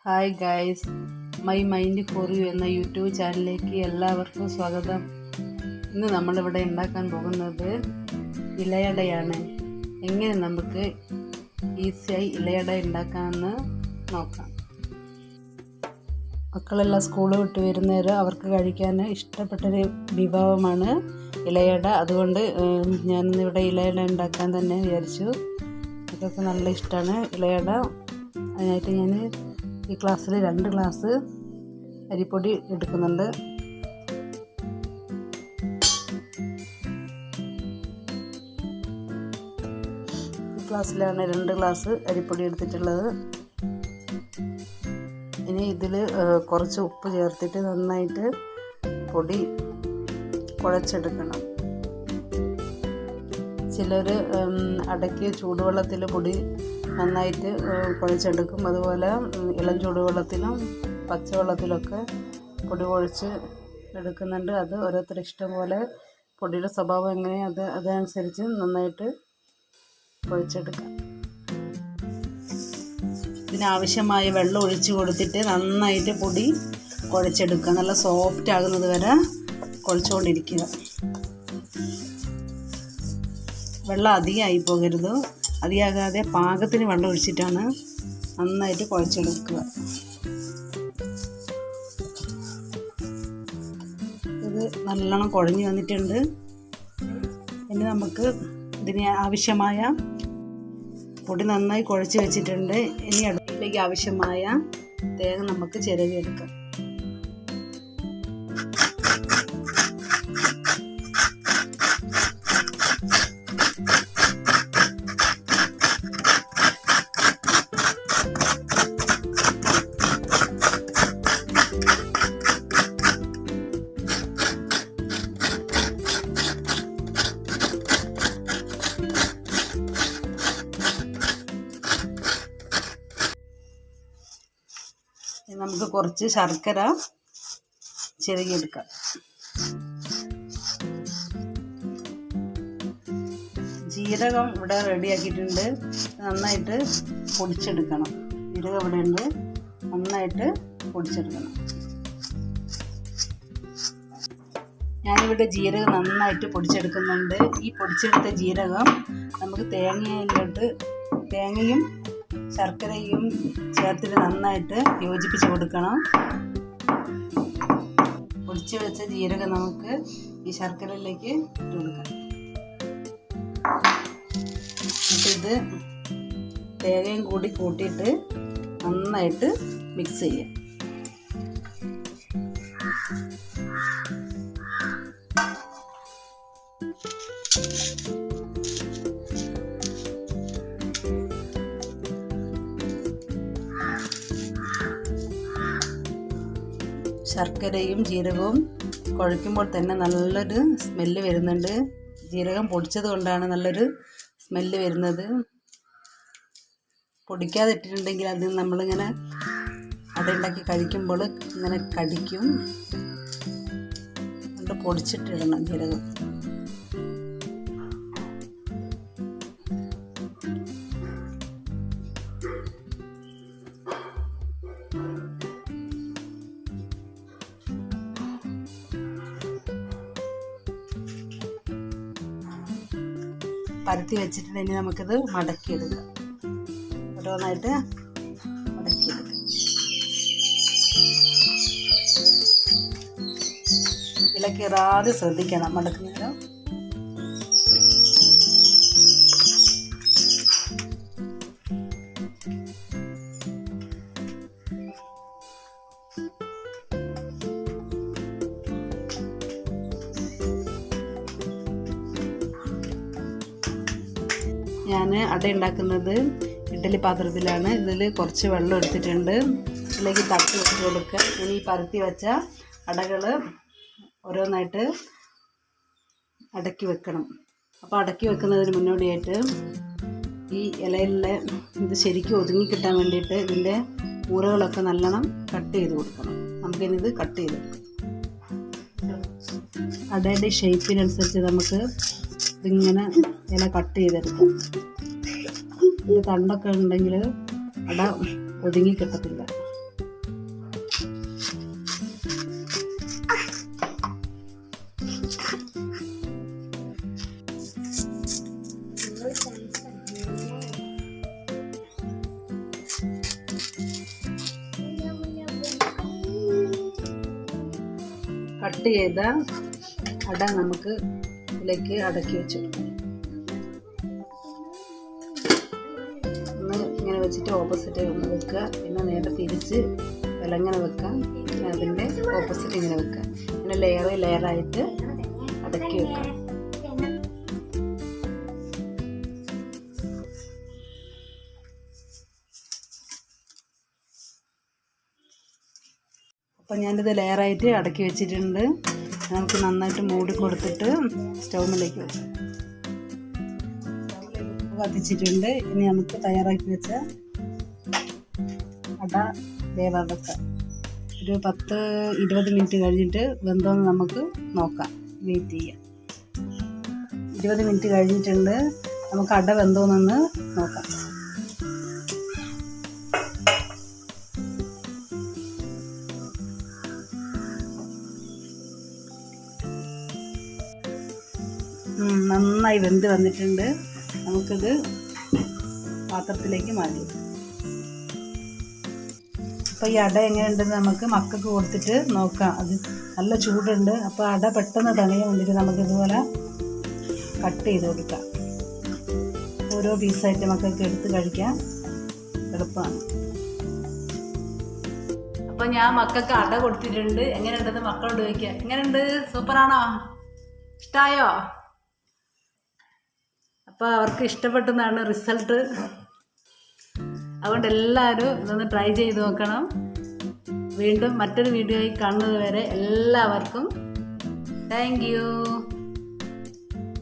Hi guys, my mind for you എന്ന YouTube ചാനലിലേക്ക് എല്ലാവർക്കും സ്വാഗതം. ഇന്ന് നമ്മളിവിടെ ഉണ്ടാക്കാൻ പോകുന്നത് ഇലയടയാണ്. എങ്ങനെ നമുക്ക് ഈസിയായി ഇലയട ഉണ്ടാക്കാമെന്ന് നോക്കാം. മക്കളെല്ലാം സ്കൂൾ വിട്ട് വരുന്നേരം അവർക്ക് കഴിക്കാൻ ഇഷ്ടപ്പെട്ടൊരു വിഭവമാണ് ഇലയട. അതുകൊണ്ട് ഞാനിന്നിവിടെ ഇലയട ഉണ്ടാക്കാൻ തന്നെ വിചാരിച്ചു. അതൊക്കെ നല്ല ഇഷ്ടമാണ് ഇലയട. അതിനായിട്ട് ഞാൻ ഈ ഗ്ലാസ്സിൽ 2 ഗ്ലാസ് അരിപ്പൊടി എടുക്കുന്നുണ്ട്. ഈ ഗ്ലാസ്സിലാണ് 2 ഗ്ലാസ് അരിപ്പൊടി എടുത്തിട്ടുള്ളത്. ഇനി ഇതിൽ കുറച്ച് ഉപ്പ് ചേർത്തിട്ട് നന്നായിട്ട് പൊടി കുഴച്ചെടുക്കണം. ചിലർ അടയ്ക്ക് ചൂടുവെള്ളത്തിൽ പൊടി നന്നായിട്ട് കുഴച്ചെടുക്കും. അതുപോലെ ഇളം ചൂടുവെള്ളത്തിലും പച്ചവെള്ളത്തിലൊക്കെ പൊടി കുഴച്ച് എടുക്കുന്നുണ്ട്. അത് ഓരോരുത്തരുടെ ഇഷ്ടം പോലെ, പൊടിയുടെ സ്വഭാവം എങ്ങനെയാണ് അതനുസരിച്ച് നന്നായിട്ട് കുഴച്ചെടുക്കാം. ഇതിനാവശ്യമായ വെള്ളം ഒഴിച്ച് കൊടുത്തിട്ട് നന്നായിട്ട് പൊടി കുഴച്ചെടുക്കുക. നല്ല സോഫ്റ്റ് ആകുന്നത് വരെ കുഴച്ചുകൊണ്ടിരിക്കുക. വെള്ളം അധികമായി പോകരുത്. അധികമാകാതെ പാകത്തിന് വെള്ളം ഒഴിച്ചിട്ടാണ് നന്നായിട്ട് കുഴച്ചെടുക്കുക. ഇത് നല്ലോണം കുഴഞ്ഞ് വന്നിട്ടുണ്ട്. ഇനി നമുക്ക് ഇതിന് ആവശ്യമായ പൊടി നന്നായി കുഴച്ച് വെച്ചിട്ടുണ്ട്. ഇനി അടുപ്പിലേക്ക് ആവശ്യമായ തേങ്ങ നമുക്ക് ചിരവിയെടുക്കാം. നമുക്ക് കുറച്ച് ശർക്കര ചിരകിയെടുക്കാം. ജീരകം ഇവിടെ റെഡിയാക്കിയിട്ടുണ്ട്. നന്നായിട്ട് പൊടിച്ചെടുക്കണം. ജീരകം ഇവിടെ ഉണ്ട്, നന്നായിട്ട് പൊടിച്ചെടുക്കണം. ഞാനിവിടെ ജീരകം നന്നായിട്ട് പൊടിച്ചെടുക്കുന്നുണ്ട്. ഈ പൊടിച്ചെടുത്ത ജീരകം നമുക്ക് തേങ്ങയും ശർക്കരയും ചേർത്തിട്ട് നന്നായിട്ട് യോജിപ്പിച്ച് കൊടുക്കണം. പൊടിച്ച് വെച്ച ജീരകം നമുക്ക് ഈ ശർക്കരയിലേക്ക് ഇട്ട് കൊടുക്കാം. ഇത് തേങ്ങയും കൂടി കൂട്ടിയിട്ട് നന്നായിട്ട് മിക്സ് ചെയ്യാം. ശർക്കരയും ജീരകവും കുഴയ്ക്കുമ്പോൾ തന്നെ നല്ലൊരു സ്മെല്ല് വരുന്നുണ്ട്. ജീരകം പൊടിച്ചത് കൊണ്ടാണ് നല്ലൊരു സ്മെല്ല് വരുന്നത്. പൊടിക്കാതെ ഇട്ടിട്ടുണ്ടെങ്കിൽ അത് നമ്മളിങ്ങനെ അതുണ്ടാക്കി കഴിക്കുമ്പോൾ ഇങ്ങനെ കടിക്കും. അതുകൊണ്ട് പൊടിച്ചിട്ടിടണം ജീരകം. പരത്തി വെച്ചിട്ട് ഇനി നമുക്കിത് മടക്കിയെടുക്കാം. ഓരോന്നായിട്ട് മടക്കിയെടുക്കാം. ഇളക്കിറാതെ ശ്രദ്ധിക്കണം മടക്കുന്നേരം. ഞാൻ അട ഉണ്ടാക്കുന്നത് ഇഡ്ഡലി പാത്രത്തിലാണ്. ഇതിൽ കുറച്ച് വെള്ളം എടുത്തിട്ടുണ്ട്. ഇതിലേക്ക് തട്ടി വെച്ച് കൊടുക്കുക. ഇനി പരത്തി വെച്ച അടകൾ ഓരോന്നായിട്ട് അടക്കി വെക്കണം. അപ്പോൾ അടക്കി വെക്കുന്നതിന് മുന്നോടിയായിട്ട് ഈ ഇലയിലെ ഇത് ശരിക്കും ഒതുങ്ങി കിട്ടാൻ വേണ്ടിയിട്ട് ഇതിൻ്റെ മൂലകളൊക്കെ നല്ലോണം കട്ട് ചെയ്ത് കൊടുക്കണം. നമുക്കിനി ഇത് കട്ട് ചെയ്തെടുക്കാം. അടയുടെ ഷേപ്പിനനുസരിച്ച് നമുക്ക് ഇതിങ്ങനെ ഇല കട്ട് ചെയ്തെടുക്കാം. ഇതിൻ്റെ തണ്ടൊക്കെ ഉണ്ടെങ്കിൽ അട ഒതുങ്ങി കിട്ടത്തില്ല. കട്ട് ചെയ്ത അട നമുക്ക് ഇതിലേക്ക് അടക്കി വെച്ചു ഒന്ന് ഇങ്ങനെ വെച്ചിട്ട് ഓപ്പോസിറ്റ് ഒന്ന് വെക്കുക. പിന്നെ നേരെ തിരിച്ച് വിലങ്ങനെ വെക്കാം. അതിൻ്റെ ഓപ്പോസിറ്റ് ഇങ്ങനെ വെക്കുക. പിന്നെ ലെയറായിട്ട് അടക്കി വെക്കാം. അപ്പം ഞാനിത് ലെയറായിട്ട് അടക്കി വെച്ചിട്ടുണ്ട്. നമുക്ക് നന്നായിട്ട് മൂടി കൊടുത്തിട്ട് സ്റ്റൗവിലേക്ക് വെക്കാം. കത്തിച്ചിട്ടുണ്ട്. ഇനി നമുക്ക് തയ്യാറാക്കി വെച്ച അട വേവാൻ വെക്കാം. ഒരു 10-20 മിനിറ്റ് കഴിഞ്ഞിട്ട് വെന്തോന്ന് നമുക്ക് നോക്കാം. വെയിറ്റ് ചെയ്യാം. 20 മിനിറ്റ് കഴിഞ്ഞിട്ടുണ്ട്. നമുക്ക് അട വെന്തോന്നൊന്ന് നോക്കാം. നന്നായി വെന്ത് വന്നിട്ടുണ്ട്. നമുക്കിത് പാത്രത്തിലേക്ക് മാറ്റി. അപ്പോൾ ഈ അട എങ്ങനെയുണ്ടെന്ന് നമുക്ക് മക്കൾക്ക് കൊടുത്തിട്ട് നോക്കാം. അത് നല്ല ചൂടുണ്ട്. അപ്പോൾ അട പെട്ടെന്ന് തണിയാൻ വേണ്ടിയിട്ട് നമുക്കിതുപോലെ കട്ട് ചെയ്ത് കൊടുക്കാം. ഓരോ പീസായിട്ട് മക്കൾക്ക് എടുത്ത് കഴിക്കാൻ എളുപ്പമാണ്. അപ്പോൾ ഞാൻ മക്കൾക്ക് അട കൊടുത്തിട്ടുണ്ട്. എങ്ങനെയുണ്ടെന്ന് മക്കളോട് ചോദിക്കുക. എങ്ങനെയുണ്ട്? സൂപ്പറാണോ? ഇഷ്ടമായോ? അപ്പോൾ അവർക്ക് ഇഷ്ടപ്പെട്ടെന്നാണ് റിസൾട്ട്. അതുകൊണ്ട് എല്ലാവരും ഇതൊന്ന് ട്രൈ ചെയ്ത് നോക്കണം. വീണ്ടും മറ്റൊരു വീഡിയോയിൽ കാണുന്നത് വരെ എല്ലാവർക്കും താങ്ക് യു.